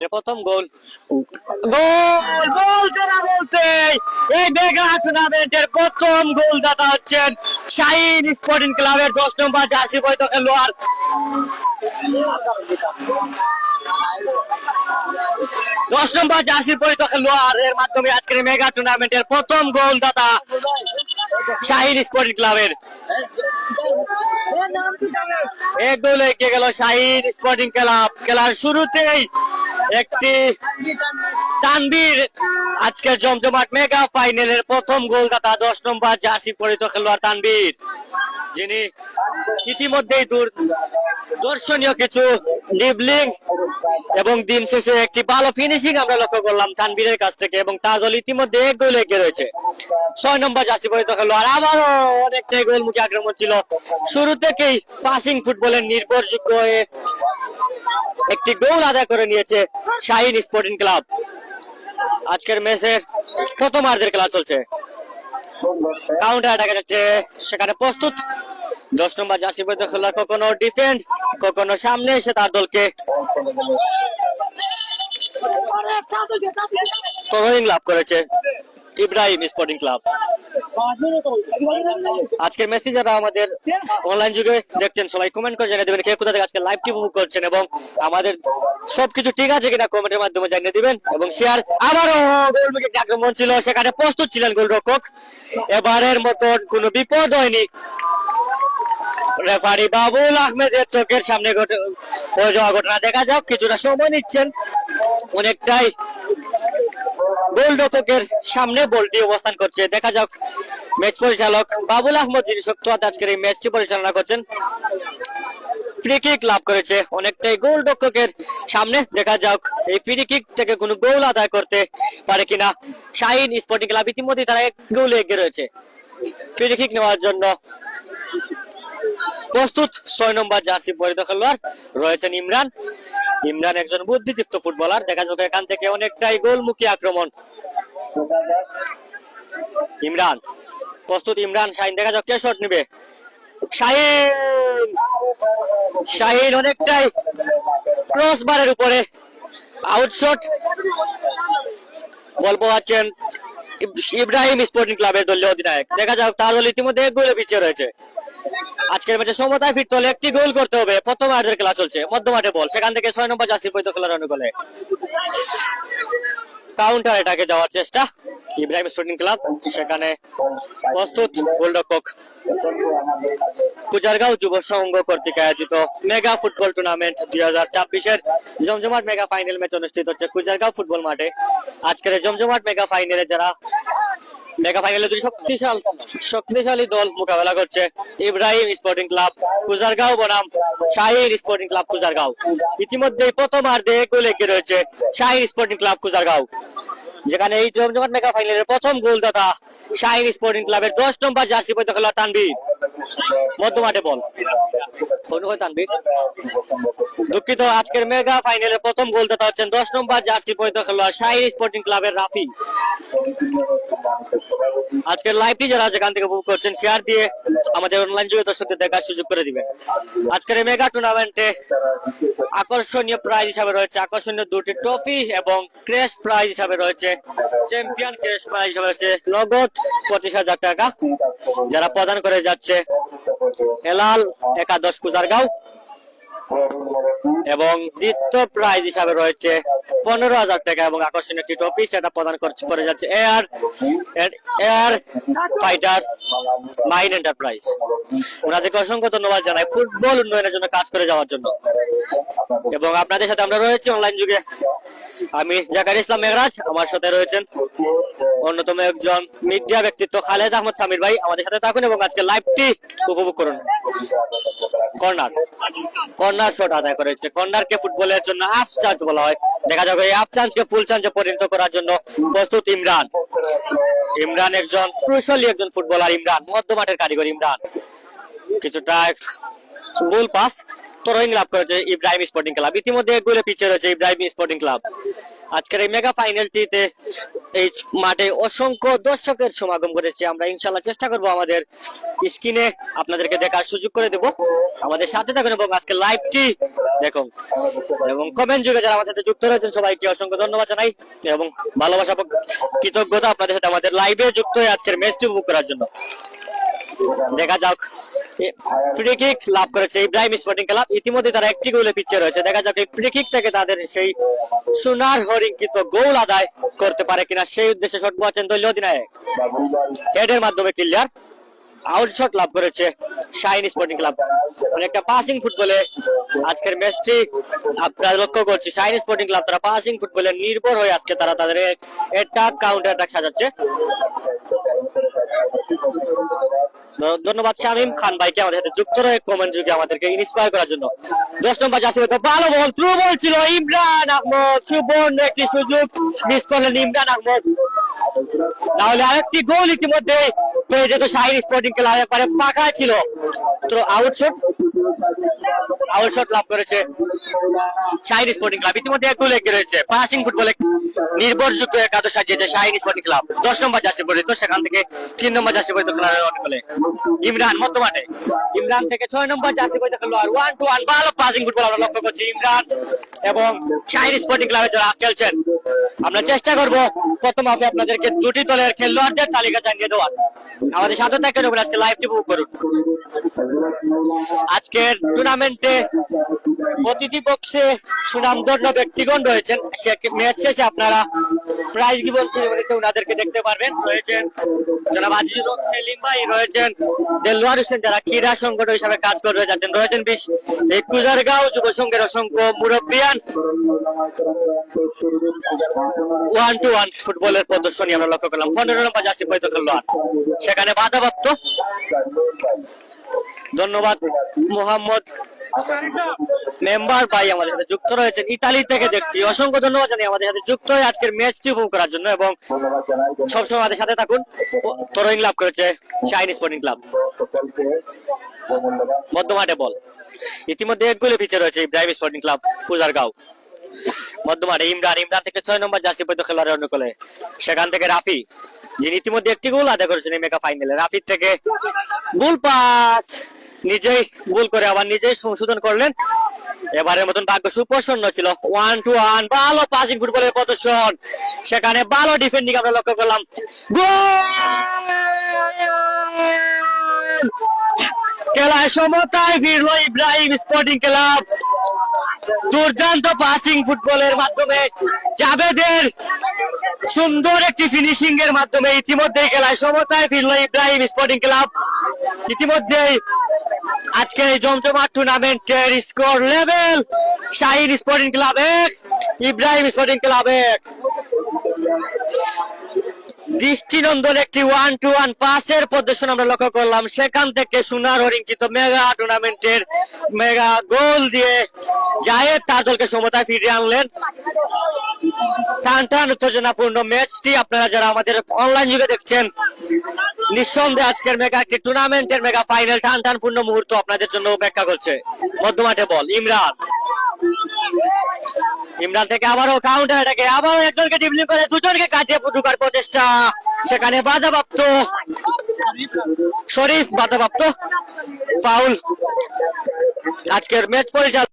প্রথম গোল গোল বলতে না বলতে এই মেগা টুর্নামেন্টের প্রথম গোলদাতা হচ্ছেন শাহিন স্পোর্টিং ক্লাবের 10 নম্বর জার্সি পরিহিত খেলোয়াড় এর মাধ্যমে আজকের মেগা টুর্নামেন্টের প্রথম গোলদাতা শাহিন স্পোর্টিং ক্লাবের এক গোলে এগিয়ে গেল শাহিন স্পোর্টিং ক্লাব। খেলার শুরুতেই একটি তানভীর আজকের জমজমাট মেগা ফাইনালের প্রথম গোলদাতা 10 নম্বর জার্সি পরিহিত খেলোয়াড় তানভীর, যিনি ইতিমধ্যেই দর্শনীয় কিছু ড্রিবলিং এবং দিন শেষে একটি ভালো ফিনিশিং আমরা লক্ষ্য করলাম তানভীরের কাছ থেকে, এবং তার দল ইতিমধ্যে এক গোলে এগিয়ে রয়েছে। 6 নম্বর জার্সি পরিহিত খেলোয়াড় আবারও অনেকটাই গোলমুখী আক্রমণ ছিল। শুরু থেকেই পাসিং ফুটবলের নির্ভরযোগ্য হয়ে একটি গোল আদায় করে নিয়েছে শাহিন স্পোর্টিং ক্লাব। আজকের ম্যাচের প্রথমার্ধের খেলা চলছে, কাউন্টার অ্যাটাকে যাচ্ছে, সেখানে প্রস্তুত 10 নম্বর জার্সি পরিহিত খেলোয়াড় কখনো ডিফেন্ড কখনো সামনে এসে তার দলকে থ্রোয়িং লাভ করেছে ইব্রাহিম স্পোর্টিং ক্লাব। আজকের ম্যাচটি যারা আমাদের অনলাইন যুগে দেখছেন সবাই কমেন্ট করে জানিয়ে দেবেন কে কোথা থেকে আজকে লাইভটি উপভোগ করছেন, এবং আমাদের সবকিছু ঠিক আছে কিনা কমেন্টের মাধ্যমে জানিয়ে দিবেন এবং শেয়ার। আবারও গোলমুখী আক্রমণ ছিল, সেখানে প্রস্তুত ছিলেন গোলরক্ষক। এবারের মতন কোনো বিপদ হয়নি। রেফারি বাবুল আহমেদের চোখের সামনে হয়ে যাওয়া ঘটনা। দেখা যাক, কিছুটা সময় নিচ্ছেন, অনেকটাই গোলরক্ষকের সামনে বলটি অবস্থান করছে। দেখা যাক, ম্যাচ পরিচালক বাবুল আহমদ যিনি শক্ত হাতে আজকের এই ম্যাচটি পরিচালনা করছেন, ফ্রি কিক লাভ করেছে অনেকটাই গোলরক্ষকের সামনে। দেখা যাক এই ফ্রি কিক থেকে কোনো গোল আদায় করতে পারে কিনা শাহিন স্পোর্টিং ক্লাব। ইতিমধ্যে তারা এক গোলে এগিয়ে রয়েছে। ফ্রি কিক নেওয়ার জন্য প্রস্তুত 6 নম্বর জার্সি পরিহিত খেলোয়াড় রয়েছেন ইমরান। ইমরান একজন বুদ্ধিদীপ্ত ফুটবলার। দেখা যাক এখান থেকে অনেকটাই গোলমুখী আক্রমণ। ইমরান প্রস্তুত, ইমরান শাহিন, দেখা যাক কে শট নেবে। শাহিন অনেকটাই ক্রস বারের উপরে আউটশট বল পাচ্ছেন ইব্রাহিম স্পোর্টিং ক্লাবের দলীয় অধিনায়ক। দেখা যাক, তার দল ইতিমধ্যে এক গোলে পিছিয়ে রয়েছে। আজকের ম্যাচে সমতায় ফিরতে হলে একটি গোল করতে হবে। প্রথমার্ধের খেলা চলছে, মধ্যমাঠে বল, সেখান থেকে 6 নম্বর জার্সি পরিহিত খেলোয়াড় অনুকূলে কাউন্টার অ্যাটাকে যাওয়ার চেষ্টা ইব্রাহিম স্পোর্টিং ক্লাব। সেখানে প্রস্তুত গোলরক্ষক কুজারগাঁও যুব সংঘ কর্তৃক আয়োজিত মেগা ফুটবল টুর্নামেন্ট 2024-এর জমজমাট মেগা ফাইনাল ম্যাচ অনুষ্ঠিত হচ্ছে কুজারগাঁও ফুটবল মাঠে। আজকের জমজমাট মেগা ফাইনালে মেগা ফাইনালে দুই শক্তিশালী দল মোকাবেলা করছে, ইব্রাহিম স্পোর্টিং ক্লাব কুজারগাঁও বনাম শাহিন স্পোর্টিং ক্লাব কুজারগাঁও। ইতিমধ্যে প্রথমার্ধে গোল এগিয়ে রয়েছে শাহিন স্পোর্টিং ক্লাব কুজারগাঁও, যেখানে এই জমজমাট মেগা ফাইনালের প্রথম গোলদাতা শাহিন স্পোর্টিং ক্লাবের 10 নম্বর জার্সি পরিহিত খেলোয়াড় তানভীর। মধ্যমাঠে বল, তানভীর দুঃখিত। আজকের মেগা ফাইনালের প্রথম গোলদাতা হচ্ছেন 10 নম্বর জার্সি পরিহিত খেলোয়াড় শাহিন স্পোর্টিং ক্লাবের রাফি। আজকের লাইভটি যারা যেখান থেকে উপভোগ করছেন শেয়ার দিয়ে আমাদের অনলাইন যুগে দর্শকদের দেখার সুযোগ করে দিবেন। আজকের এই মেগা টুর্নামেন্টে আকর্ষণীয় প্রাইজ হিসাবে রয়েছে আকর্ষণীয় 2টি ট্রফি, এবং ক্র্যাশ প্রাইজ হিসাবে রয়েছে চ্যাম্পিয়ন ক্র্যাশ প্রাইজ হিসাবে রয়েছে নগদ 25,000 টাকা, যারা প্রদান করে যাচ্ছে হেলাল একাদশ কুজারগাঁও। এবং দ্বিতীয় প্রাইজ হিসাবে রয়েছে 15,000 টাকা এবং আকর্ষণীয় একটি ট্রফি, সেটা প্রদান করে যাচ্ছে এয়ার ফাইটার্স মাইন এন্টারপ্রাইজ। ওনাদেরকে অসংখ্য ধন্যবাদ জানাই ফুটবল উন্নয়নের জন্য কাজ করে যাওয়ার জন্য। এবং আপনাদের সাথে আমরা রয়েছি অনলাইন যুগে। আমি জাকার ইসলাম মেঘরাজ, আমার সাথে রয়েছেন অন্যতম একজন মিডিয়া ব্যক্তিত্ব খালেদ আহমদ সামির ভাই। আমাদের সাথে থাকুন এবং আজকে লাইভটি উপভোগ করুন। কর্নার শট আদায় করেছে। কর্নারকে ফুটবলের জন্য হাফ চান্স বলা হয়। দেখা যাবে এই হাফ চান্সকে ফুল চান্সে পরিণত করার জন্য প্রস্তুত ইমরান। ইমরান একজন কুশলী একজন ফুটবলার। ইমরান মধ্যমাঠের কারিগর। ইমরান কিছুটা গোল পাস, থ্রোয়িং লাভ করেছে ইব্রাহিম স্পোর্টিং ক্লাব। ইতিমধ্যে এক গোলে পিছিয়ে রয়েছে ইব্রাহিম স্পোর্টিং ক্লাব। আজকের এই মেগা ফাইনালটিতে এই মাঠে অসংখ্য দর্শকের সমাগম করেছে। আমরা ইনশাল্লাহ চেষ্টা করব আমাদের স্ক্রিনে আপনাদেরকে দেখার সুযোগ করে দেব। আমাদের সাথে থাকুন এবং আজকে লাইভটি দেখুন এবং কমেন্ট যুগে যারা আমাদের সাথে যুক্ত রয়েছেন সবাইকে অসংখ্য ধন্যবাদ জানাই এবং ভালোবাসা কৃতজ্ঞতা আপনাদের সাথে আমাদের লাইভে যুক্ত হয়ে আজকের ম্যাচটি উপভোগ করার জন্য। দেখা যাক, ফ্রি কিক লাভ করেছে ইব্রাহিম স্পোর্টিং ক্লাব। ইতিমধ্যে তারা একটি গোলে পিছিয়ে রয়েছে। দেখা যাক এই ফ্রি কিক থেকে তাদের সেই সোনার হরিঙ্কিত গোল আদায় করতে পারে কিনা, সেই উদ্দেশ্যে শট পাচ্ছেন দলীয় অধিনায়ক। হেডের মাধ্যমে ক্লিয়ার আউটশট লাভ করেছে শাহিন স্পোর্টিং ক্লাব। অনেকটা পাসিং ফুটবলে আজকের ম্যাচটি আপনারা লক্ষ্য করছি। শাহিন স্পোর্টিং ক্লাব তারা পাসিং ফুটবলে নির্ভর হয়ে আজকে তারা তাদের অ্যাটাক কাউন্টার অ্যাটাক সাজাচ্ছে। ধন্যবাদ শামীম খান ভাইকে আমাদের সাথে যুক্ত রয়ে কমেন্ট যুগে আমাদেরকে ইন্সপায়ার করার জন্য। 10 নম্বর জার্সি তো ভালো বল, থ্রু বল ছিল ইমরান আহমদ, সুবর্ণ একটি সুযোগ মিস করলেন ইমরান আহমদ। তাহলে আরেকটি গোল ইতিমধ্যে পেয়ে যেত শাহিন স্পোর্টিং ক্লাব। একবারে ফাঁকা ছিল, তো আউটশট লাভ করেছে শাহিন স্পোর্টিং ক্লাব। ইতিমধ্যে এক গোল এগিয়ে রয়েছে। পাসিং ফুটবলে নির্ভরযোগ্য একাদশ সাজিয়েছে শাহিন স্পোর্টিং ক্লাব। 10 নম্বর জার্সি পরিহিত, সেখান থেকে 3 নম্বর জার্সি পরিহিত খেলোয়াড় বলে ইমরান মধ্যমাঠে। ইমরান থেকে 6 নম্বর জার্সি পরিহিত খেলোয়াড় 1-1 ভালো পাসিং ফুটবল আমরা লক্ষ্য করছি ইমরান এবং শাহিন স্পোর্টিং ক্লাবে যারা খেলছেন। আমরা চেষ্টা করব প্রথম হাফে আপনাদেরকে দুটি দলের খেলোয়াড়দের তালিকা জানিয়ে দেওয়ার। আমাদের সাথে থাকেন এবং আজকে লাইভটি উপভোগ করুন। আজকের টুর্নামেন্টে প্রতিটি বক্সে সুনামধন্য ব্যক্তিগণ রয়েছেন। ম্যাচ শেষে আপনারা প্রাইজ গিভন সেরেমনিতে ওনাদেরকে দেখতে পারবেন। রয়েছেন জনাব আজিজুল হক সেলিম ভাই, রয়েছেন দেলোয়ার হোসেন যারা ক্রীড়া সংগঠন হিসাবে কাজ করে যাচ্ছেন, রয়েছেন এই কুজারগাঁও যুব সংঘের অসংখ্য মুরব্বিয়ান। 1-1 ফুটবলের প্রদর্শনী আমরা লক্ষ্য করলাম। 15 নম্বর জার্সি পরিহিত খেলোয়াড় সেখানে বাধাপ্রাপ্ত। ধন্যবাদ মোহাম্মদ মেম্বার ভাই আমাদের সাথে যুক্ত রয়েছেন ইতালি থেকে দেখছি। অসংখ্য ধন্যবাদ জানাই আমাদের সাথে যুক্ত হয়ে আজকের ম্যাচটি উপভোগ করার জন্য এবং সবসময় আমাদের সাথে থাকুন। থ্রোয়িং লাভ করেছে শাহিন স্পোর্টিং ক্লাব। মধ্যমাঠে বল, ইতিমধ্যে এক গোলে পিছিয়ে রয়েছে ইব্রাহিম স্পোর্টিং ক্লাব কুজারগাঁও। মধ্যমাঠে ইমরান থেকে 6 নম্বর জার্সি পরিহিত খেলোয়াড়ের অনুকূলে, সেখান থেকে রাফি যিনি ইতিমধ্যে একটি গোল আদায় করেছেন এই মেগা ফাইনালে। রাফির থেকে গোল পাস, নিজেই গোল করে আবার নিজেই সংশোধন করলেন। এবারের মতন ভাগ্য সুপ্রসন্ন ছিল। 1-1 ভালো পাসিং ফুটবলের প্রদর্শন, সেখানে ভালো ডিফেন্ডিং আমরা লক্ষ্য করলাম। খেলায় সমতায় ফিরল ইব্রাহিম স্পোর্টিং ক্লাব। দুর্দান্ত পাসিং ফুটবলের মাধ্যমে জাবেদের সুন্দর একটি ফিনিশিং এর মাধ্যমে ইতিমধ্যে খেলায় সমতায় ফিরল ইব্রাহিম স্পোর্টিং ক্লাব। ইতিমধ্যেই আজকে এই জমজমাট টুর্নামেন্টের score level Shahin sporting club 1 Ibrahim sporting club 1। দৃষ্টিনন্দন একটি 1-1 পাসের প্রদর্শন আমরা লক্ষ্য করলাম। সেখান থেকে সোনার হরিঙ্কিত মেগা টুর্নামেন্টের মেগা গোল দিয়ে জায়েদ তার দলকে সমতায় ফিরিয়ে আনলেন। টান টান উত্তেজনাপূর্ণ ম্যাচটি আপনারা যারা আমাদের অনলাইন যুগে দেখছেন, নিঃসন্দেহে আজকের মেগা একটি টুর্নামেন্টের মেগা ফাইনাল টান টানপূর্ণ মুহূর্ত আপনাদের জন্য অপেক্ষা করছে। মধ্যমাঠে বল ইমরান থেকে আবারও কাউন্টার অ্যাটাকে আবারও একজনকে ড্রিবলিং করে দুজনকে কাটিয়ে ঢোকার প্রচেষ্টা, সেখানে বাধাপ্রাপ্ত শরীফ, বাধাপ্রাপ্ত ফাউল। আজকের ম্যাচ পরিচালনা